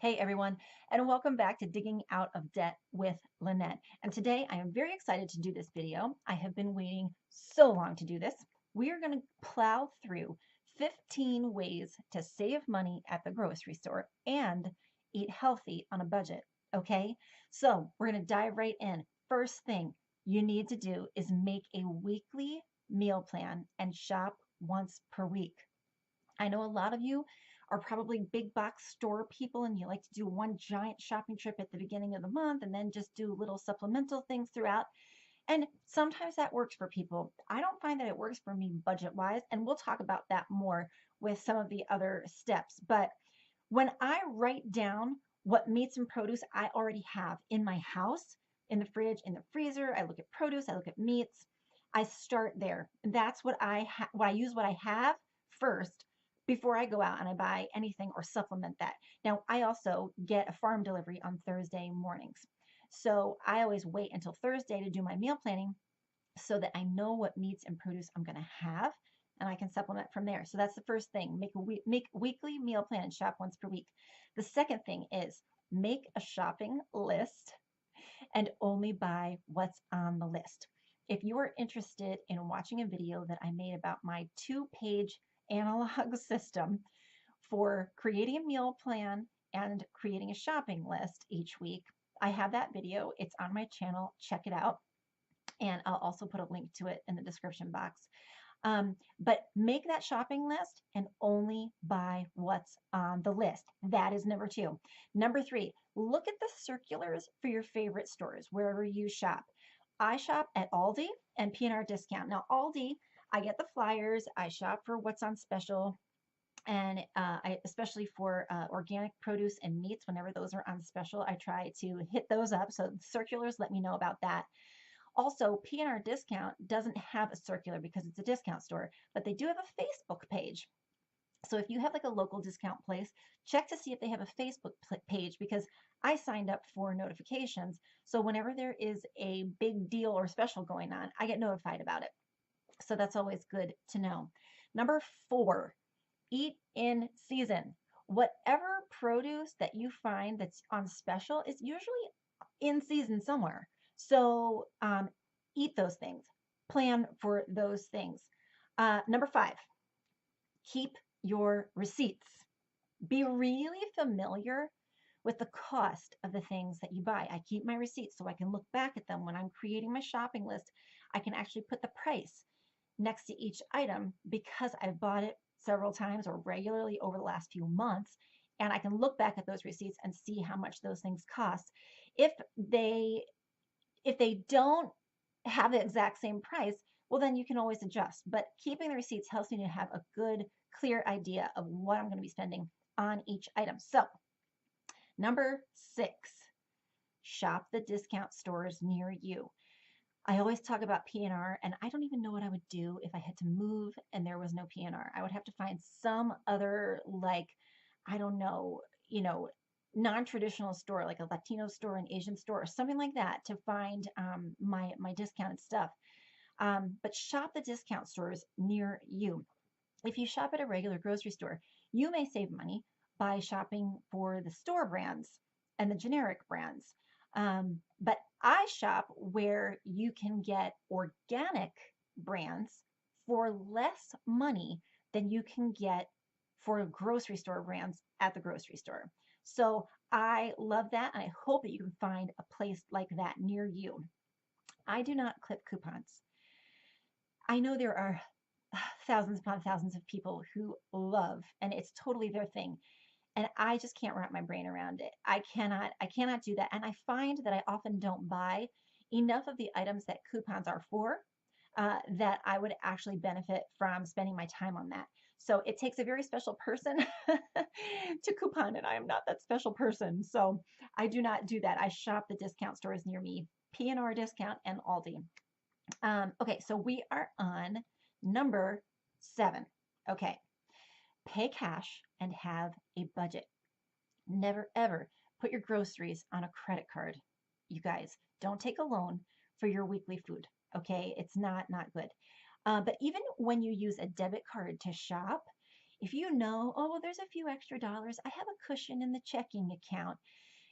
Hey everyone, and welcome back to Digging Out of Debt with Lynette. And today I am very excited to do this video. I have been waiting so long to do this. We are going to plow through 15 ways to save money at the grocery store and eat healthy on a budget. Okay, so we're going to dive right in. First thing you need to do is make a weekly meal plan and shop once per week. I know a lot of you are probably big box store people and you like to do one giant shopping trip at the beginning of the month and then just do little supplemental things throughout. And sometimes that works for people. I don't find that it works for me budget wise, and we'll talk about that more with some of the other steps. But when I write down what meats and produce I already have in my house, in the fridge, in the freezer, I look at produce, I look at meats, I start there. And that's what I use what I have first before I go out and I buy anything or supplement that. Now, I also get a farm delivery on Thursday mornings. So I always wait until Thursday to do my meal planning so that I know what meats and produce I'm going to have and I can supplement from there. So that's the first thing. Make weekly meal plan and shop once per week. The second thing is make a shopping list and only buy what's on the list. If you are interested in watching a video that I made about my 2-page analog system for creating a meal plan and creating a shopping list each week, I have that video. It's on my channel. Check it out. And I'll also put a link to it in the description box. But make that shopping list and only buy what's on the list. That is number 2. Number 3, look at the circulars for your favorite stores, wherever you shop. I shop at Aldi and P&R Discount. Now, Aldi, I get the flyers. I shop for what's on special. And especially for organic produce and meats, whenever those are on special, I try to hit those up. So circulars let me know about that. Also, P&R Discount doesn't have a circular because it's a discount store, but they do have a Facebook page. So if you have like a local discount place, check to see if they have a Facebook page because I signed up for notifications. So whenever there is a big deal or special going on, I get notified about it. So that's always good to know. Number 4, eat in season. Whatever produce that you find that's on special is usually in season somewhere. So eat those things. Plan for those things. Number 5, keep your receipts. Be really familiar with the cost of the things that you buy. I keep my receipts so I can look back at them when I'm creating my shopping list. I can actually put the price next to each item because I've bought it several times or regularly over the last few months. And I can look back at those receipts and see how much those things cost. If they if they don't have the exact same price, well, then you can always adjust. But keeping the receipts helps me to have a good, clear idea of what I'm going to be spending on each item. So, number 6, shop the discount stores near you. I always talk about P&R, and I don't even know what I would do if I had to move and there was no P&R. I would have to find some other, like, I don't know, non-traditional store, like a Latino store, an Asian store, or something like that to find my discounted stuff. But shop the discount stores near you. If you shop at a regular grocery store, you may save money by shopping for the store brands and the generic brands. But I shop where you can get organic brands for less money than you can get for grocery store brands at the grocery store. So I love that. And I hope that you can find a place like that near you. I do not clip coupons. I know there are thousands upon thousands of people who love, and it's totally their thing. And I just can't wrap my brain around it. I cannot do that. And I find that I often don't buy enough of the items that coupons are for that I would actually benefit from spending my time on that. So it takes a very special person to coupon, and I am not that special person. So I do not do that. I shop the discount stores near me, P&R Discount and Aldi. Okay, so we are on number 7. Okay, pay cash and have a budget. Never ever put your groceries on a credit card. You guys, don't take a loan for your weekly food. Okay, it's not good. But even when you use a debit card to shop, If you know, oh, well, there's a few extra dollars, I have a cushion in the checking account,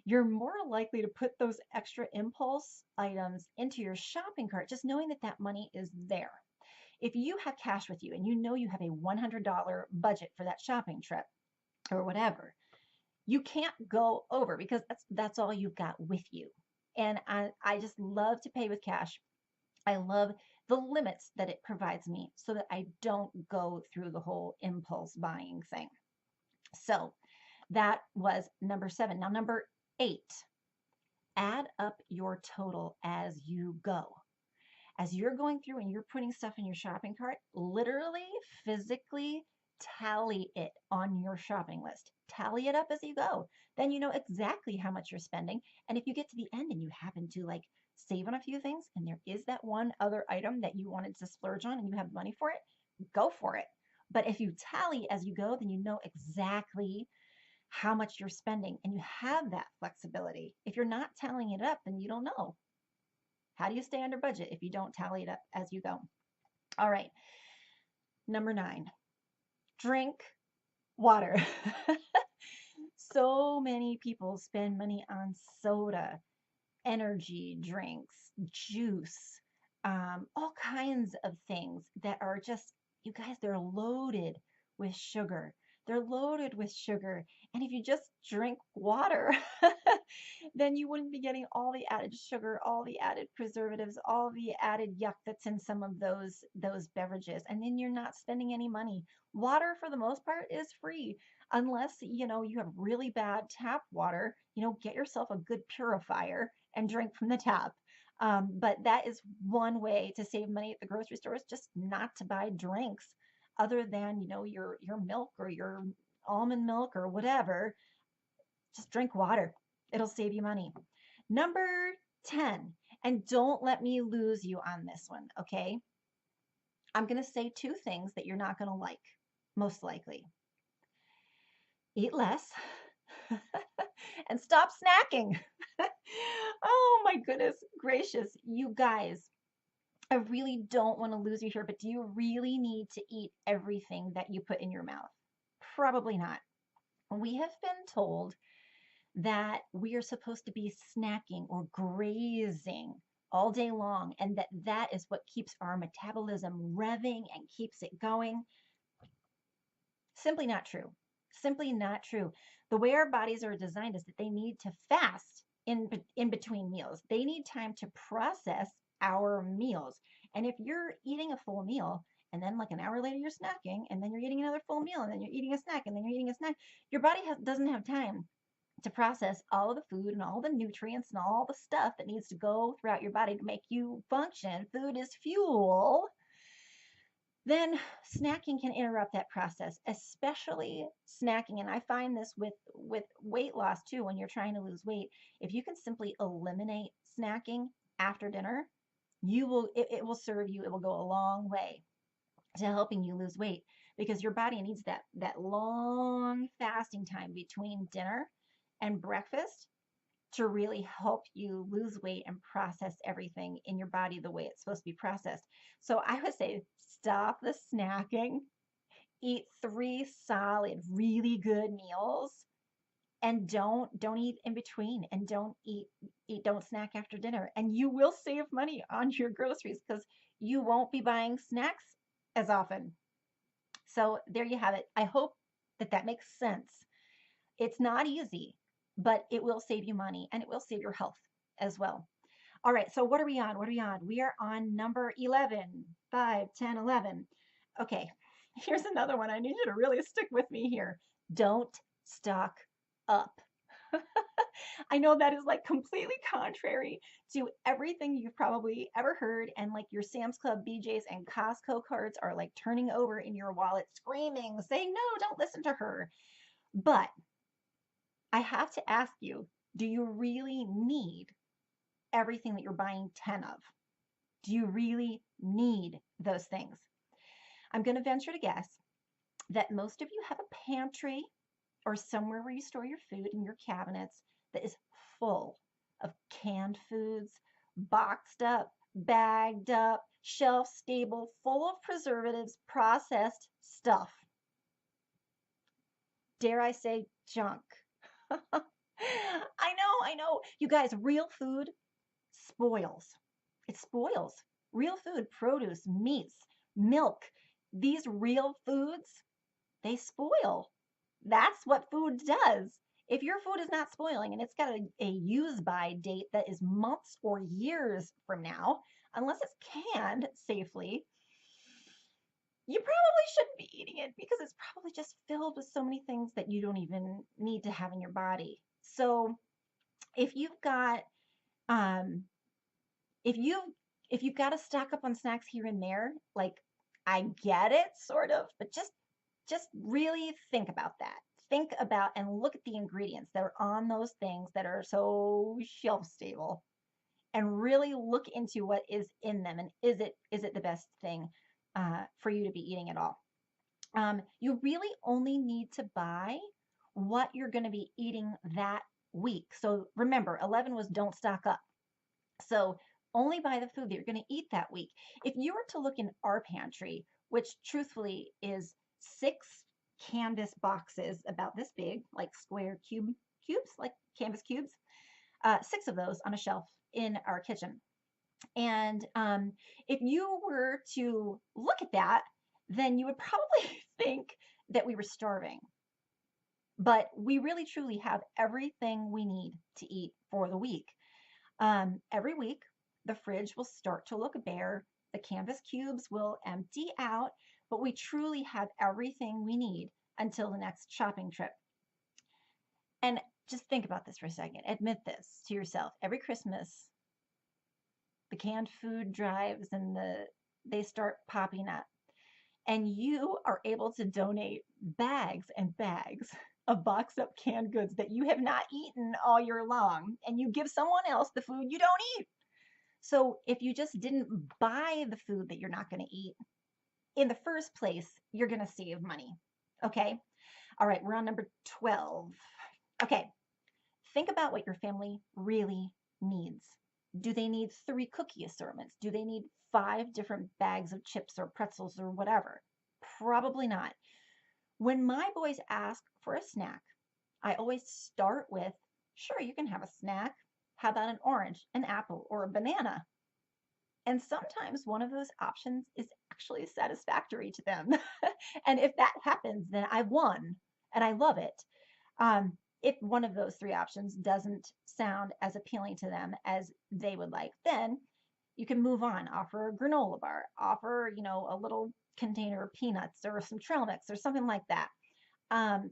you're more likely to put those extra impulse items into your shopping cart, just knowing that that money is there. If you have cash with you and you know you have a $100 budget for that shopping trip or whatever, you can't go over because that's all you've got with you. And I just love to pay with cash. I love the limits that it provides me so that I don't go through the whole impulse buying thing. So that was number 7. Now, number 8, add up your total as you go. As you're going through and you're putting stuff in your shopping cart, literally, physically tally it on your shopping list. Tally it up as you go. Then you know exactly how much you're spending. And if you get to the end and you happen to like save on a few things and there is that one other item that you wanted to splurge on and you have money for it, go for it. But if you tally as you go, then you know exactly how much you're spending and you have that flexibility. If you're not tallying it up, then you don't know. How do you stay under budget if you don't tally it up as you go? All right. Number 9, drink water. So many people spend money on soda, energy drinks, juice, all kinds of things that are just, you guys, they're loaded with sugar. They're loaded with sugar. And if you just drink water, then you wouldn't be getting all the added sugar, all the added preservatives, all the added yuck that's in some of those beverages. And then you're not spending any money. Water, for the most part, is free unless, you know, you have really bad tap water. You know, get yourself a good purifier and drink from the tap. But that is one way to save money at the grocery store, is just not to buy drinks other than, you know, your milk or your almond milk or whatever. Just drink water. It'll save you money. Number 10, and don't let me lose you on this one, okay? I'm going to say 2 things that you're not going to like, most likely. Eat less and stop snacking. Oh my goodness gracious, you guys. I really don't want to lose you here, but do you really need to eat everything that you put in your mouth? Probably not. We have been told that we are supposed to be snacking or grazing all day long, and that is what keeps our metabolism revving and keeps it going. Simply not true. Simply not true. The way our bodies are designed is that they need to fast in between meals. They need time to process our meals. And if you're eating a full meal and then like an hour later you're snacking and then you're eating another full meal and then you're eating a snack and then you're eating a snack, your body doesn't have time to process all of the food and all the nutrients and all the stuff that needs to go throughout your body to make you function. Food is fuel. Then snacking can interrupt that process, especially snacking. And I find this with weight loss too, when you're trying to lose weight. If you can simply eliminate snacking after dinner, it will serve you. It will go a long way to helping you lose weight, because your body needs that long fasting time between dinner and breakfast to really help you lose weight and process everything in your body the way it's supposed to be processed. So I would say stop the snacking, eat 3 solid, really good meals, and don't eat in between, and don't snack after dinner. And you will save money on your groceries because you won't be buying snacks as often. So there you have it. I hope that makes sense. It's not easy, but it will save you money and it will save your health as well. All right, so what are we on? What are we on? We are on number 11, 5, 10, 11. Okay, here's another one. I need you to really stick with me here. Don't stock up. I know that is like completely contrary to everything you've probably ever heard, and like your Sam's Club, BJ's, and Costco cards are like turning over in your wallet, screaming, saying, no, don't listen to her. But I have to ask you, do you really need everything that you're buying 10 of? Do you really need those things? I'm going to venture to guess that most of you have a pantry or somewhere where you store your food in your cabinets that is full of canned foods, boxed up, bagged up, shelf stable, full of preservatives, processed stuff. dare I say, junk. I know. You guys, real food spoils. It spoils. Real food, produce, meats, milk, these real foods, they spoil. That's what food does. If your food is not spoiling and it's got a use by date that is months or years from now, unless it's canned safely, you probably shouldn't be eating it because it's probably just filled with so many things that you don't even need to have in your body. So if you've got um if you if you've got to stock up on snacks here and there, like I get it sort of, but just really think about that. Think about and look at the ingredients that are on those things that are so shelf stable and really look into what is in them and is it the best thing for you to be eating at all. You really only need to buy what you're going to be eating that week. So remember, 11 was don't stock up. So only buy the food that you're going to eat that week. If you were to look in our pantry, which truthfully is 6 canvas boxes about this big, like square cubes, like canvas cubes, 6 of those on a shelf in our kitchen. And if you were to look at that, then you would probably think that we were starving. But we really truly have everything we need to eat for the week. Every week, the fridge will start to look bare, the canvas cubes will empty out, but we truly have everything we need until the next shopping trip. And just think about this for a second. Admit this to yourself. Every Christmas, the canned food drives and they start popping up. And you are able to donate bags and bags of boxed up canned goods that you have not eaten all year long, and you give someone else the food you don't eat. So if you just didn't buy the food that you're not going to eat in the first place, you're going to save money. Okay. All right. We're on number 12. Okay. Think about what your family really needs. Do they need 3 cookie assortments? Do they need 5 different bags of chips or pretzels or whatever? Probably not. When my boys ask for a snack, I always start with, sure, you can have a snack. How about an orange, an apple, or a banana? And sometimes one of those options is actually satisfactory to them. And if that happens, then I won and I love it. If one of those 3 options doesn't sound as appealing to them as they would like, then you can move on. Offer a granola bar, offer, a little container of peanuts or some trail mix or something like that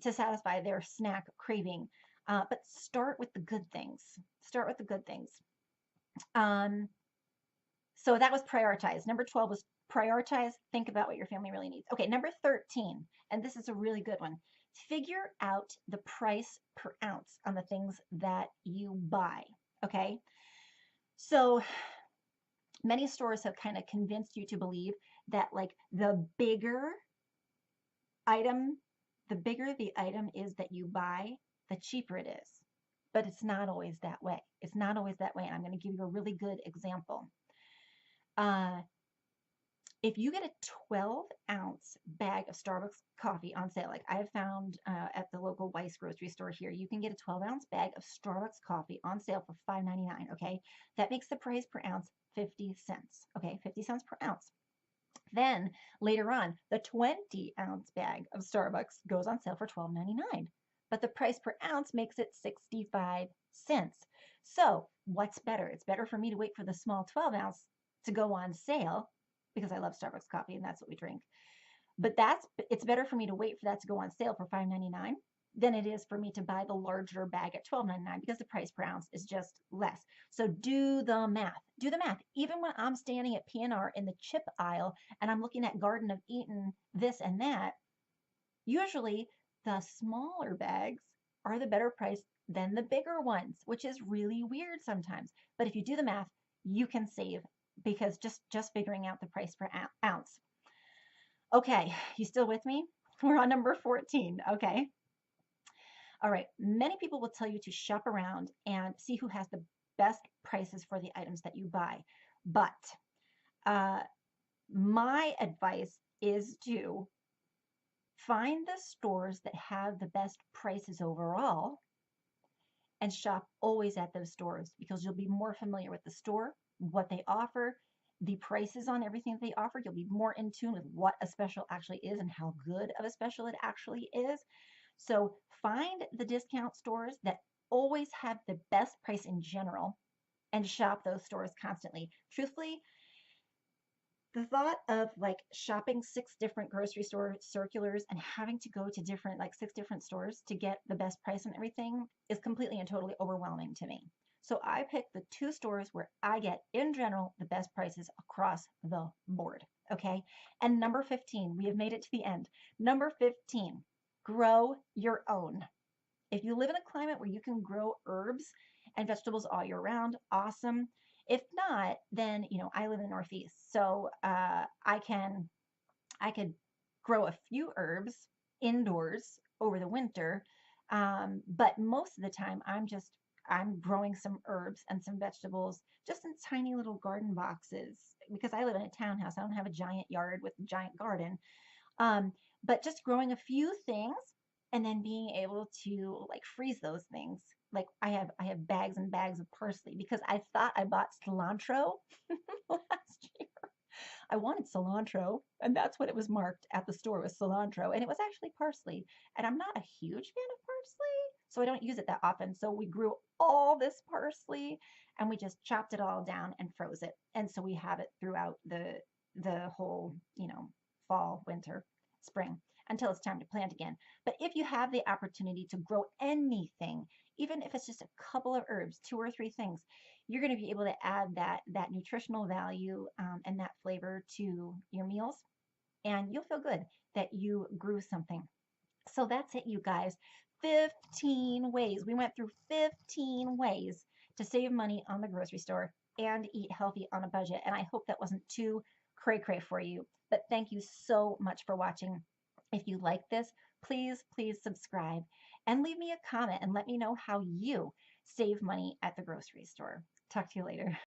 to satisfy their snack craving. But start with the good things. Start with the good things. So that was prioritize. Number 12 was prioritize. Think about what your family really needs. Okay, number 13, and this is a really good one. Figure out the price per ounce on the things that you buy. Okay, so many stores have kind of convinced you to believe that like the bigger the item is that you buy, the cheaper it is. But it's not always that way. It's not always that way. And I'm going to give you a really good example. If you get a 12-ounce bag of Starbucks coffee on sale, like I have found at the local Weis grocery store here, you can get a 12-ounce bag of Starbucks coffee on sale for $5.99. Okay, that makes the price per ounce 50 cents. Okay, 50 cents per ounce. Then later on, the 20-ounce bag of Starbucks goes on sale for $12.99, but the price per ounce makes it 65 cents. So what's better? It's better for me to wait for the small 12-ounce to go on sale because I love Starbucks coffee and that's what we drink. But it's better for me to wait for that to go on sale for $5.99 than it is for me to buy the larger bag at $12.99 because the price per ounce is just less. So do the math. Do the math. Even when I'm standing at P&R in the chip aisle and I'm looking at Garden of Eatin' this and that, usually the smaller bags are the better price than the bigger ones, which is really weird sometimes. But if you do the math, you can save because just figuring out the price per ounce. Okay, you still with me? We're on number 14. Okay. All right. Many people will tell you to shop around and see who has the best prices for the items that you buy. But my advice is to Find the stores that have the best prices overall and shop always at those stores because you'll be more familiar with the store, what they offer, the prices on everything that they offer. You'll be more in tune with what a special actually is and how good of a special it actually is. So find the discount stores that always have the best price in general and shop those stores constantly. Truthfully, the thought of like shopping 6 different grocery store circulars and having to go to different, like 6 different stores to get the best price and everything is completely and totally overwhelming to me. So I picked the 2 stores where I get, in general, the best prices across the board. Okay. And number 15, we have made it to the end. Number 15, grow your own. If you live in a climate where you can grow herbs and vegetables all year round, awesome. If not, then I live in the Northeast, so I could grow a few herbs indoors over the winter, but most of the time I'm growing some herbs and some vegetables just in tiny little garden boxes because I live in a townhouse. I don't have a giant yard with a giant garden. Um, but just growing a few things and then being able to like freeze those things. Like I have bags and bags of parsley because I thought I bought cilantro last year. I wanted cilantro, and that's what it was marked at the store was cilantro, and it was actually parsley. And I'm not a huge fan of parsley, so I don't use it that often. So we grew all this parsley and we just chopped it all down and froze it. And so we have it throughout the whole, fall, winter, spring until it's time to plant again. But if you have the opportunity to grow anything, even if it's just a couple of herbs, 2 or 3 things, you're going to be able to add that nutritional value and that flavor to your meals, and you'll feel good that you grew something. So that's it, you guys. 15 ways. We went through 15 ways to save money on the grocery store and eat healthy on a budget. And I hope that wasn't too cray cray for you. But thank you so much for watching. If you like this, please subscribe and leave me a comment and let me know how you save money at the grocery store. Talk to you later.